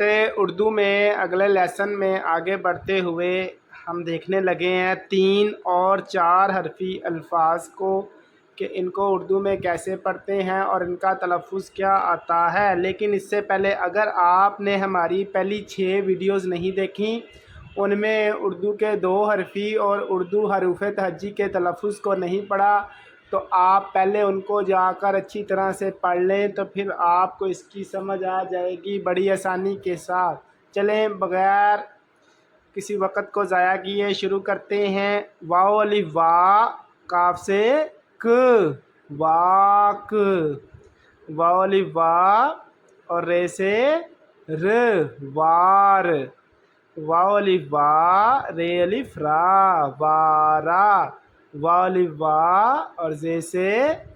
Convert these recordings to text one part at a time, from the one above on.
बेटे उर्दू में अगले लेसन में आगे बढ़ते हुए हम देखने लगे हैं 3 और 4 हरफ़ी अल्फाज को कि इनको उर्दू में कैसे पढ़ते हैं और इनका तलफ़्फ़ुज़ क्या आता है। लेकिन इससे पहले अगर आपने हमारी पहली 6 वीडियोज़ नहीं देखी, उनमें उर्दू के 2 हरफ़ी और उर्दू हरूफ़ तहज्जी के तलफ़्फ़ुज़ को नहीं पढ़ा, तो आप पहले उनको जाकर अच्छी तरह से पढ़ लें, तो फिर आपको इसकी समझ आ जाएगी बड़ी आसानी के साथ। चलें बग़ैर किसी वक़्त को ज़ाया किए शुरू करते हैं। वाओ अलिफ वा, काफ से क, वाक। वाओ अलिफ वा और रे से र, वार। वाओ अलिफ वा, रे अलिफ रा, वारा। वाओ अलिफ वा और जे से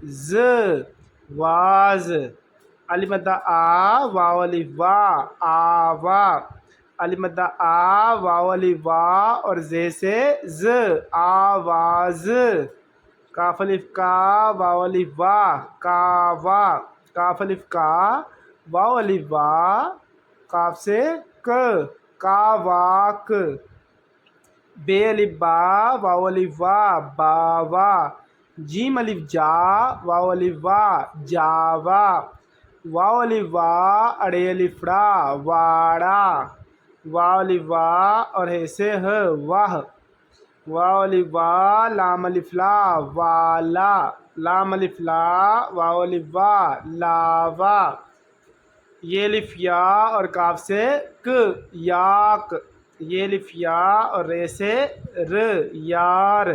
ज, वाज। अलिफ मद्दा आ, वाओ अलिफ वा, आवा। अलिफ मद्दा आ, वाओ अलिफ वा और जे से ज, आवाज। काफ अलिफ का, वाओ अलिफ वा, कावा। काफ अलिफ का, वाओ अलिफ वा, काफ से क, कावाक। बे अलिफ बा, वाओ अलिफ वा, बावा। जीम अलिफ जा, वाओ अलिफ वा, जावा। वाओ अलिफ वा, अड़े अलिफ रा, वाड़ा। वाओ अलिफ वा और हे से ह, वाह। वाओ अलिफ वा, लाम अलिफ ला, वाला। लाम अलिफ ला, वाओ अलिफ वा, लावा। ये अलिफ या और काफ से क, याक। ये अलिफ या और रे से र, यार।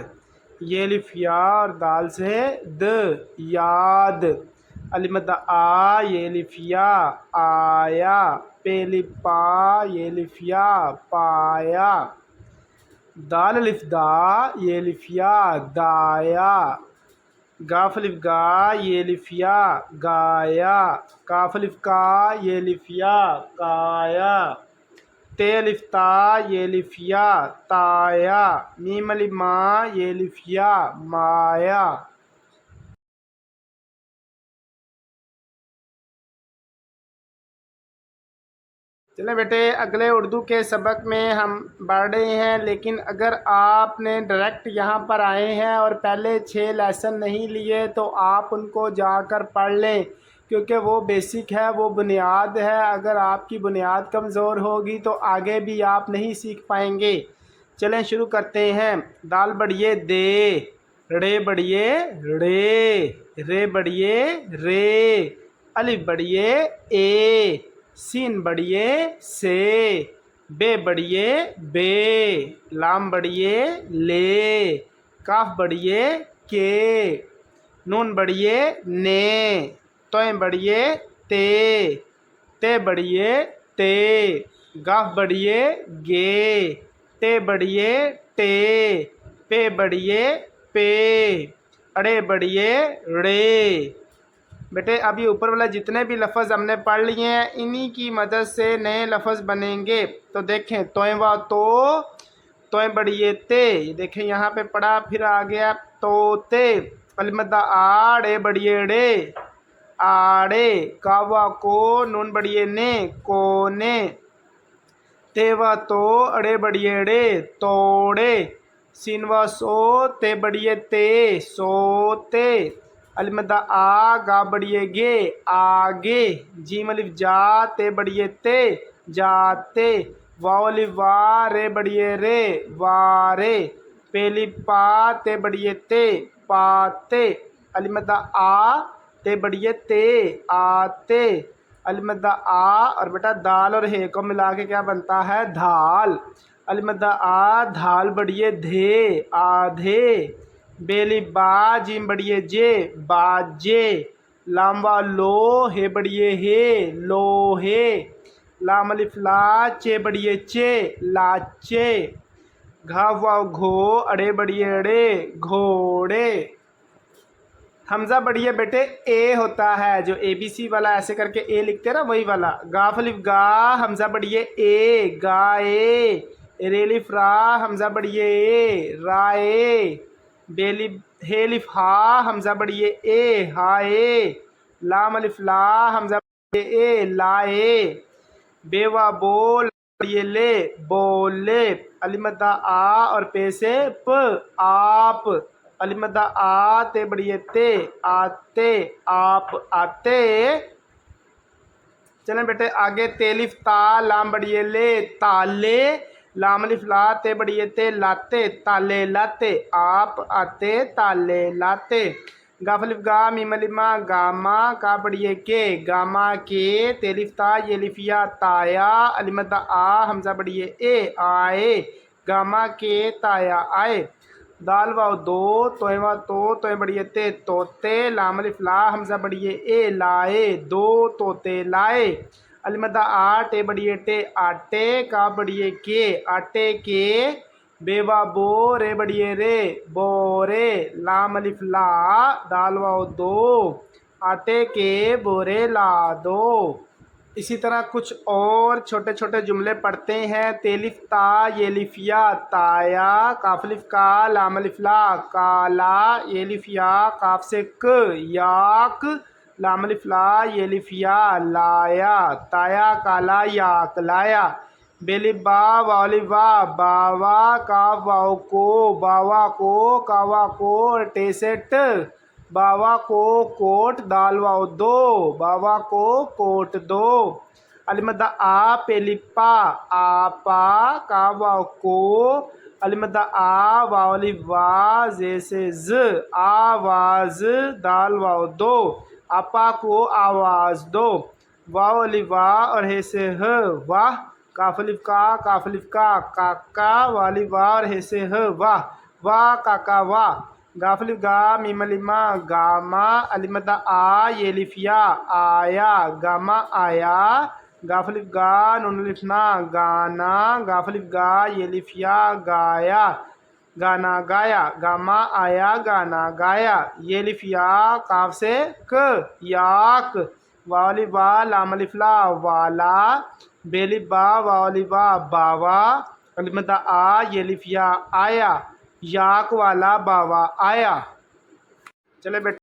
ये अलिफ या और दाल से द, याद। अलिफ मद्दा आ, ये अलिफ या, आया। पे अलिफ पा, ये अलिफ या, पाया। दाल अलिफ दा, ये अलिफ या, दाया। गाफ अलिफ गा, ये अलिफ या, गाया। काफ अलिफ का, ये अलिफ या, काया। ते अलिफ ता, ये अलिफ या, ताया। मीम अलिफ मा, ये अलिफ या, माया। चलें बेटे अगले उर्दू के सबक में हम बढ़ रहे हैं। लेकिन अगर आपने डायरेक्ट यहाँ पर आए हैं और पहले 6 लेसन नहीं लिए, तो आप उनको जाकर पढ़ लें, क्योंकि वो बेसिक है, वो बुनियाद है। अगर आपकी बुनियाद कमज़ोर होगी तो आगे भी आप नहीं सीख पाएंगे। चलें शुरू करते हैं। दाल बढ़िए दे, रे बढ़िए रे बढ़िए रे। अलिफ बढ़िए ए, सीन बढ़िए से, बे बढ़िए बे। लाम बढ़िए ले, काफ बढ़िए के, नून बढ़िए ने, तोय बढ़िए ते बढ़िए ते। गाफ बढ़िए गे, टे बढ़िए टे, पे बढ़िए पे, अड़े बढ़िए रे। बेटे अभी ऊपर वाला जितने भी लफ्ज़ हमने पढ़ लिए हैं, इन्हीं की मदद से नए लफ्ज़ बनेंगे। तो देखें, तोयवा तोय बढ़िए ते, ये देखें यहाँ पे पढ़ा, फिर आ गया तोते। अलिफ मद्दा आ, ड़े बढ़िए ड़े, आड़े। कावा को, नून बढ़िए ने, कोने। तेवा तो, अड़े बढ़िए ड़े, तोड़े। सीनवा सो, ते बढ़िए ते, सोते। अलिफ मद्दा आ, गा बढ़िए गे, आगे। जीम अलिफ जा, ते बढ़िए ते, जाते। वाओ अलिफ वा, रे बढ़िए रे, वारे। पे अलिफ पा, ते बढ़िए ते, पाते। अलिफ मद्दा आ, ते बढ़िए ते, आते। अलिफ मद्दा आ और बेटा दाल और हे को मिला के क्या बनता है, धाल। अलिफ मद्दा आ, धाल बढ़िए धे, आधे। बेली बा, जीम बढ़िए जे, बाजे। लामवा लो, हे बढ़िए हे, लोहे। लाम अलिफ ला, चे बढ़िए चे, लाचे। घाव वाव घो, अड़े बढ़िए अड़े, घोड़े। हमज़ा बढ़िए बेटे ए होता है, जो ABC वाला ऐसे करके ए लिखते हैं ना, वही वाला। गाफ अलिफ गा, हमज़ा बढ़िए ए, गाए। रे अलिफ रा, हमज़ा बढ़िए ए, राए। बेलिफ हे अलिफ हा, हमज़ा बढ़िए ए, हाए। लाम अलिफ ला, हमज़ा बढ़िए ए, लाए। बेवा बो ये ले बोले, अलिमदा आ और पे से प आप, अलिमदा आ ते बड़िए ते आते आप आते। चलें बेटे आगे, तेलिफ ता लाम बड़िए ले ताले, लाम अलिफ ला ते बड़िए ते लाते ताले लाते, आप आते ताले लाते। गाफ अलिफ गा मीम अलिफ मा गामा का बड़िए के गामा के, तेलिफ ता ये लिफिया ताया, अलिमदा आ हमजा बड़िए ए आए, गामा के ताया आए। दाल वाव दो तोय वा तोय बड़िए ते तोते, लाम अलिफ ला हमजा बड़िए ए लाए दो तोते लाए। अलिमदा आ टे बड़िए टे आटे का बड़िए के आटे के, बेवा बो रे बड़िए रे बोरे, लाम अलिफ ला दाल वाव दो आटे के बोरे ला दो। इसी तरह कुछ और छोटे छोटे जुमले पढ़ते हैं। तेलिफ ता ये लिफिया ताया, काफ अलिफ का लाम अलिफ ला काला, ये लिफिया काफ से क याक, लाम अलिफ ला ये लिफिया लाया, ताया काला याक लाया। बेलिफ बा वालिफ वा बावा, काफ वाव को बावा को कावा को टेसेट, बावा को कोट दाल वाव दो बावा को कोट दो। अलिमदा आ पेलिपा आपा का वाव को, अलिमदा आ वावली वा जैसे ज आवाज दाल वाव दो, आपा को आवाज दो। वाव अली वा और हे से ह वाह, काफलिफ का काका वाली वा और हे से ह वाह वाह काका वाह। गाफलिफ गा मीमलिमा गामा, अलिमदा आ ये लिफिया आया गामा आया, गाफलिफ गा नून लिफना गाना, गाफलिफ गा ये लिफिया गाया गाना गाया, गामा आया गाना गाया। ये लिफिया काफ से क याक, वाली बा लाम अलिफला वाला, बेलिफ बा वाली बा बावा, अलिमदा आ ये लिफिया आया याक वाला बावा आया। चले बेटे